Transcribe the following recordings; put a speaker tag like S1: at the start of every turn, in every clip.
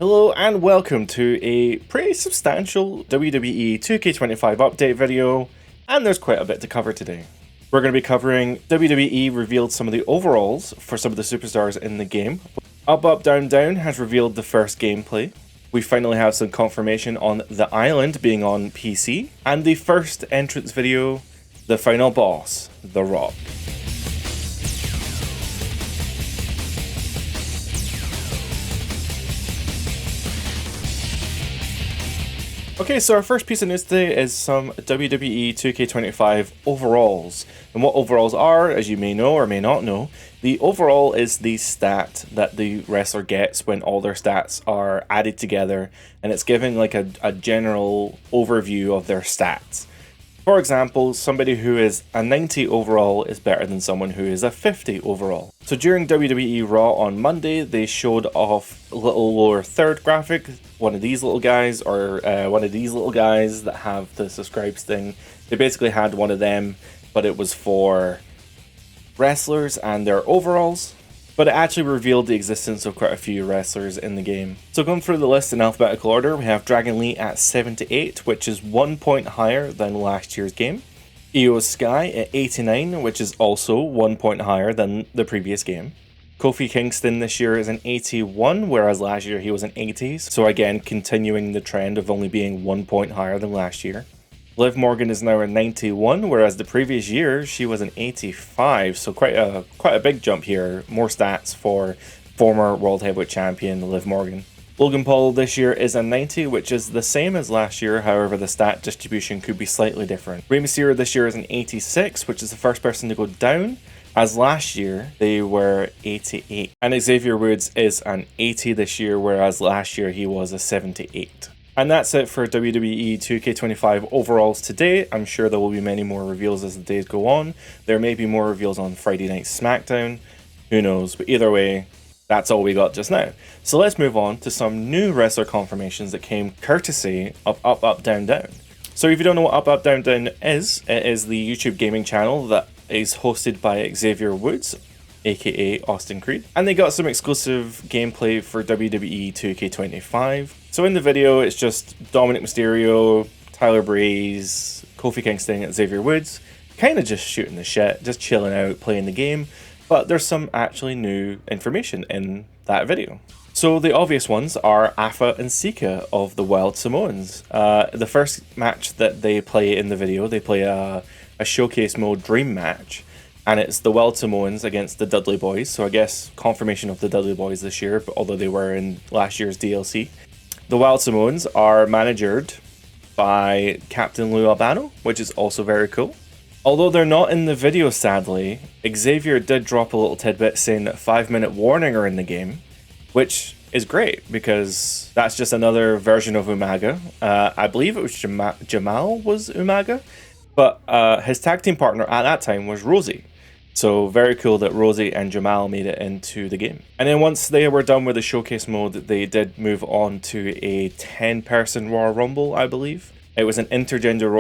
S1: Hello and welcome to a pretty substantial WWE 2K25 update video, and there's quite a bit to cover today. We're going to be covering WWE revealed some of the overalls for some of the superstars in the game. Up Up Down Down has revealed the first gameplay. We finally have some confirmation on The Island being on PC, and the first entrance video, the final boss, The Rock. Okay, so our first piece of news today is some WWE 2K25 overalls. And what overalls are, as you may know or may not know, the overall is the stat that the wrestler gets when all their stats are added together, and it's giving like a general overview of their stats. For example, somebody who is a 90 overall is better than someone who is a 50 overall. So during WWE Raw on Monday, they showed off a little lower third graphic, one of these little guys, or one of these little guys that have the subscribes thing. They basically had one of them, but it was for wrestlers and their overalls. But it actually revealed the existence of quite a few wrestlers in the game. So going through the list in alphabetical order, we have Dragon Lee at 78, which is 1 point higher than last year's game. Io Sky at 89, which is also 1 point higher than the previous game. Kofi Kingston this year is an 81, whereas last year he was an 80. So again, continuing the trend of only being 1 point higher than last year. Liv Morgan is now a 91, whereas the previous year she was an 85, so quite a big jump here. More stats for former World Heavyweight Champion Liv Morgan. Logan Paul this year is a 90, which is the same as last year, however the stat distribution could be slightly different. Rey Mysterio this year is an 86, which is the first person to go down, as last year they were 88. And Xavier Woods is an 80 this year, whereas last year he was a 78. And that's it for WWE 2K25 overalls today. I'm sure there will be many more reveals as the days go on. There may be more reveals on Friday Night SmackDown. Who knows? But either way, that's all we got just now. So let's move on to some new wrestler confirmations that came courtesy of Up Up Down Down. So if you don't know what Up Up Down Down is, it is the YouTube gaming channel that is hosted by Xavier Woods, aka Austin Creed, and they got some exclusive gameplay for WWE 2K25. So in the video, it's just Dominic Mysterio, Tyler Breeze, Kofi Kingston, and Xavier Woods, kind of just shooting the shit, just chilling out, playing the game, but there's some actually new information in that video. So the obvious ones are Afa and Sika of the Wild Samoans. The first match that they play in the video, they play a showcase mode dream match, and it's the Wild Samoans against the Dudley Boys. So I guess confirmation of the Dudley Boys this year, but although they were in last year's DLC. The Wild Samoans are managed by Captain Lou Albano, which is also very cool. Although they're not in the video, sadly, Xavier did drop a little tidbit saying that 5-minute warning are in the game, which is great because that's just another version of Umaga. I believe it was Jamal was Umaga, but his tag team partner at that time was Rosie. So very cool that Rosie and Jamal made it into the game. And then once they were done with the showcase mode, they did move on to a 10-person Royal Rumble, I believe. It was an intergender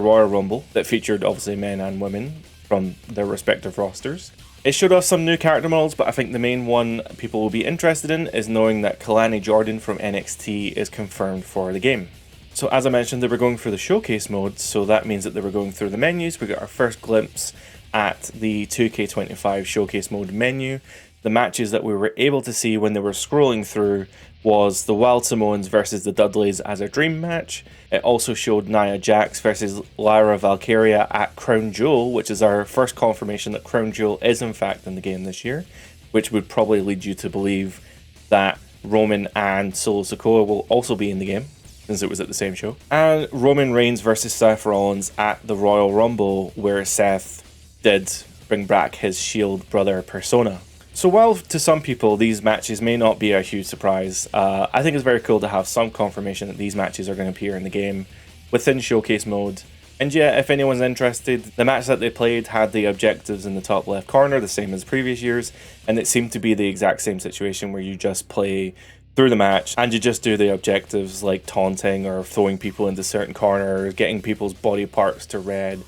S1: Royal Rumble that featured obviously men and women from their respective rosters. It showed off some new character models, but I think the main one people will be interested in is knowing that Kalani Jordan from NXT is confirmed for the game. So as I mentioned, they were going through the showcase mode, so that means that they were going through the menus. We got our first glimpse at the 2K25 showcase mode menu. The matches that we were able to see when they were scrolling through was the Wild Samoans versus the Dudleys as a dream match. It also showed Nia Jax versus Lyra Valkyria at Crown Jewel, which is our first confirmation that Crown Jewel is in fact in the game this year, which would probably lead you to believe that Roman and Solo Sikoa will also be in the game, since it was at the same show. And Roman Reigns versus Seth Rollins at the Royal Rumble, where Seth did bring back his Shield brother persona. So while to some people these matches may not be a huge surprise, I think it's very cool to have some confirmation that these matches are going to appear in the game within showcase mode. And yeah, if anyone's interested, the match that they played had the objectives in the top left corner, the same as previous years, and it seemed to be the exact same situation where you just play through the match and you just do the objectives like taunting or throwing people into certain corners, getting people's body parts to red.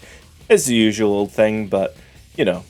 S1: It's the usual thing, but you know,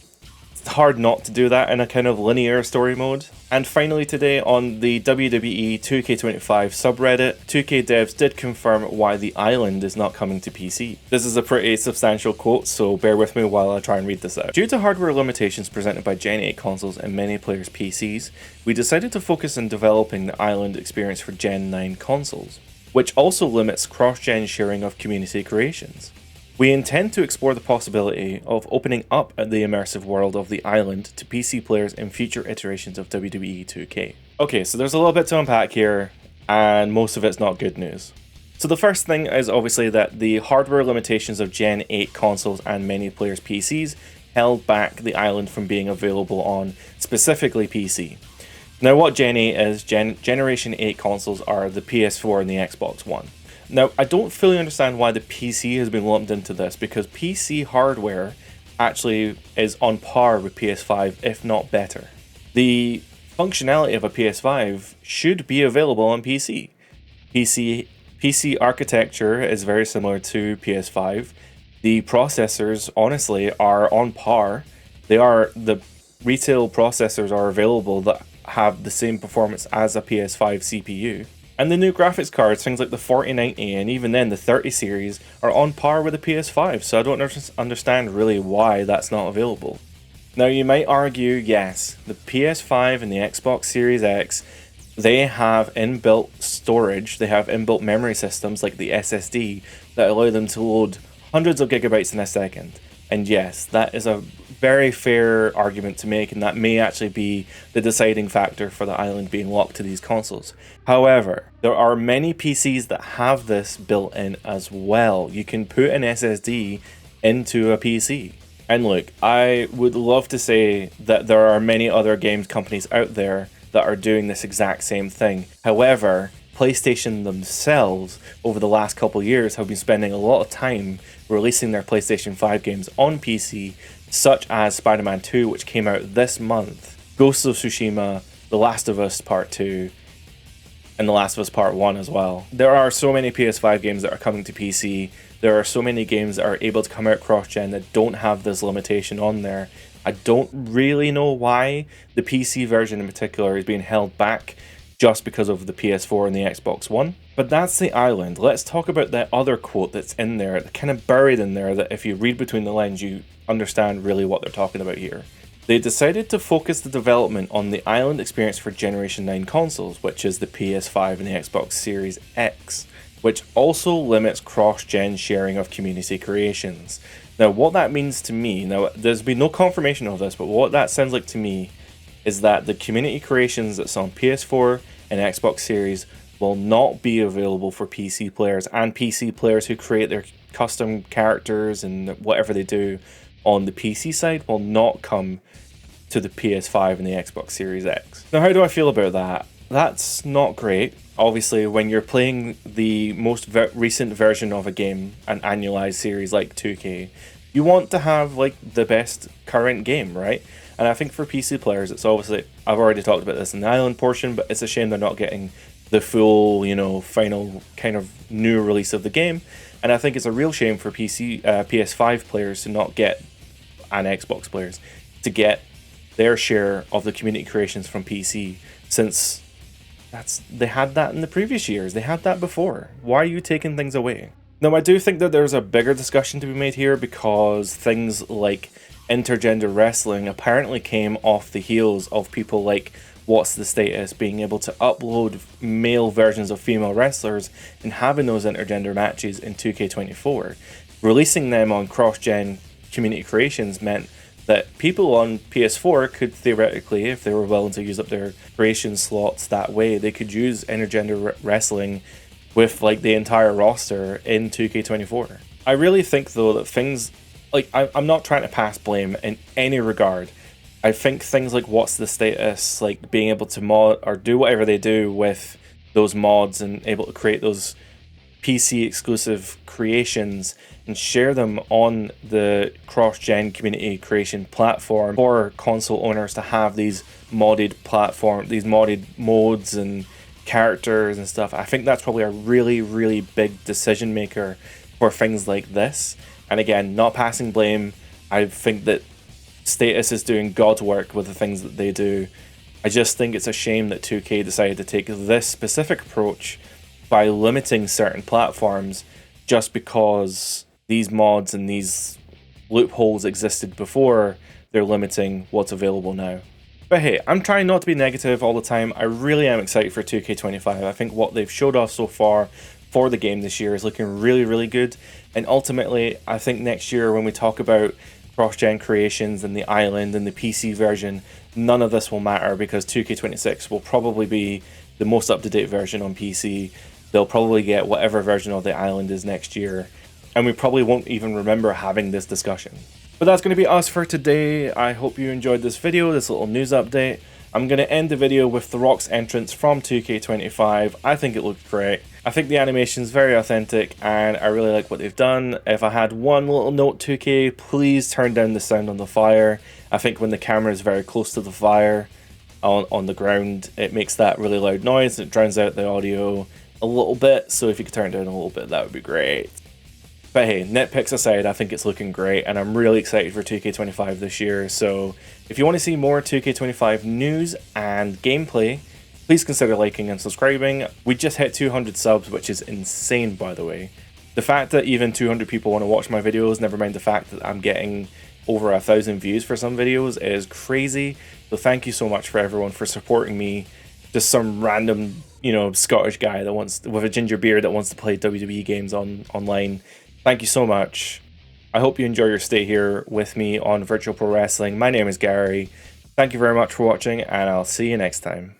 S1: It's hard not to do that in a kind of linear story mode. And finally today on the WWE 2K25 subreddit, 2K devs did confirm why the island is not coming to PC. This is a pretty substantial quote, so bear with me while I try and read this out. Due to hardware limitations presented by Gen 8 consoles and many players' PCs, we decided to focus on developing the island experience for Gen 9 consoles, which also limits cross-gen sharing of community creations. We intend to explore the possibility of opening up the immersive world of the island to PC players in future iterations of WWE 2K. Okay, so there's a little bit to unpack here, and most of it's not good news. So the first thing is obviously that the hardware limitations of Gen 8 consoles and many players' PCs held back the island from being available on specifically PC. Now what Gen 8 is, Generation 8 consoles are the PS4 and the Xbox One. Now, I don't fully understand why the PC has been lumped into this, because PC hardware actually is on par with PS5, if not better. The functionality of a PS5 should be available on PC. PC architecture is very similar to PS5. The processors, honestly, are on par. The retail processors are available that have the same performance as a PS5 CPU. And the new graphics cards, things like the 4090 and even then the 30 series, are on par with the PS5, so I don't understand really why that's not available. Now you might argue, yes, the PS5 and the Xbox Series X, they have inbuilt storage, they have inbuilt memory systems like the SSD that allow them to load hundreds of gigabytes in a second. And yes, that is a very fair argument to make, and that may actually be the deciding factor for the island being locked to these consoles. However, there are many PCs that have this built in as well. You can put an SSD into a PC. And look, I would love to say that there are many other games companies out there that are doing this exact same thing. However, PlayStation themselves, over the last couple years, have been spending a lot of time releasing their PlayStation 5 games on PC, such as Spider-Man 2, which came out this month, Ghosts of Tsushima, The Last of Us Part 2, and The Last of Us Part 1 as well. There are so many PS5 games that are coming to PC. There are so many games that are able to come out cross-gen that don't have this limitation on there. I don't really know why the PC version in particular is being held back just because of the PS4 and the Xbox One. But that's the island. Let's talk about that other quote that's in there, kind of buried in there, that if you read between the lines, you understand really what they're talking about here. They decided to focus the development on the island experience for Generation 9 consoles, which is the PS5 and the Xbox Series X, which also limits cross-gen sharing of community creations. Now, what that means to me, now there's been no confirmation of this, but what that sounds like to me is that the community creations that's on PS4 and Xbox Series will not be available for PC players, and PC players who create their custom characters and whatever they do on the PC side will not come to the PS5 and the Xbox Series X. Now, how do I feel about that? That's not great. Obviously, when you're playing the most recent version of a game, an annualized series like 2K, you want to have like the best current game, right? And I think for PC players, it's obviously, I've already talked about this in the island portion, but it's a shame they're not getting the full, final kind of new release of the game. And I think it's a real shame for PS5 players to not get, and Xbox players, to get their share of the community creations from PC, since they had that in the previous years. They had that before. Why are you taking things away? Now, I do think that there's a bigger discussion to be made here, because things like intergender wrestling apparently came off the heels of people like What's the Status being able to upload male versions of female wrestlers and having those intergender matches in 2K24. Releasing them on cross-gen community creations meant that people on PS4 could theoretically, if they were willing to use up their creation slots that way, they could use intergender wrestling with like the entire roster in 2K24. I really think though that things like, I'm not trying to pass blame in any regard. I think things like What's the Status, like being able to mod or do whatever they do with those mods and able to create those PC exclusive creations and share them on the cross-gen community creation platform for console owners to have these modded modes and characters and stuff. I think that's probably a really, really big decision maker for things like this. And again, not passing blame. I think that Status is doing God's work with the things that they do. I just think it's a shame that 2K decided to take this specific approach by limiting certain platforms just because these mods and these loopholes existed before. They're limiting what's available now. But hey, I'm trying not to be negative all the time. I really am excited for 2K25. I think what they've showed off so far for the game this year is looking really, really good. And ultimately, I think next year when we talk about cross-gen creations and the island and the PC version, none of this will matter because 2K26 will probably be the most up-to-date version on PC. They'll probably get whatever version of the island is next year, and we probably won't even remember having this discussion. But that's going to be us for today. I hope you enjoyed this video, this little news update. I'm going to end the video with The Rock's entrance from 2K25. I think it looked great. I think the animation's very authentic and I really like what they've done. If I had one little note, 2K, please turn down the sound on the fire. I think when the camera is very close to the fire on the ground, it makes that really loud noise. It drowns out the audio a little bit, so if you could turn it down a little bit, that would be great. But hey, nitpicks aside, I think it's looking great, and I'm really excited for 2K25 this year. So if you want to see more 2K25 news and gameplay, please consider liking and subscribing. We just hit 200 subs, which is insane, by the way. The fact that even 200 people want to watch my videos, never mind the fact that I'm getting over 1,000 views for some videos, is crazy. So thank you so much for everyone for supporting me. Just some random, Scottish guy that wants, with a ginger beard, that wants to play WWE games online. Thank you so much. I hope you enjoy your stay here with me on Virtual Pro Wrestling. My name is Gary. Thank you very much for watching, and I'll see you next time.